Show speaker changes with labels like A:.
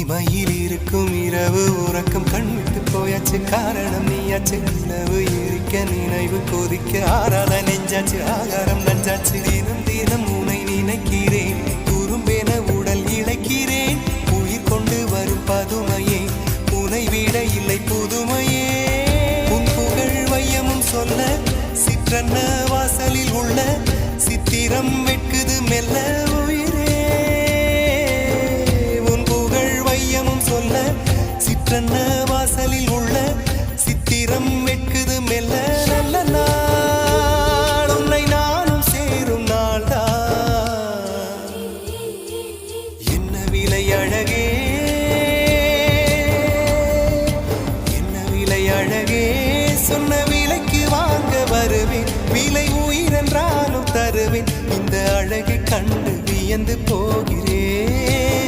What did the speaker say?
A: இமையில் இருக்கும் இரவு உறக்கம் கண்விட்டு போயாச்சு காரணம் நீயாச்சு நிலவு எரிக்க நினைவு கொதிக்க ஆறாத நெஞ்சாச்சு ஆகாரம் நஞ்சாச்சு தினம் தினம் உனை நினைக்கிறேன் குறும்பென உடல் இழைக்கிறேன் உயிர் கொண்டு வரும் பதுமையே உனை விட இல்லை புதுமையே உன் புகழ் வையமும் சொல்ல சிற்றன்ன வாசலில் உள்ள சித்திரம் வெட்குது மெல்ல உயிரே உன் புகழ் வையமும் சொல்ல சிற்றன்ன வாசலில் உள்ள சித்திரம் வெட்குது மெல்ல நல்ல நாள் உன்னை நானும் சேரும் நாள்தான் என்ன விலை அழகே என்ன விலை அழகே சொன்ன விலைக்கு வாங்க வருவேன் விலை உயிரென்றாலும் தருவேன் இந்த அழகை கண்டு வியந்து போகிறேன்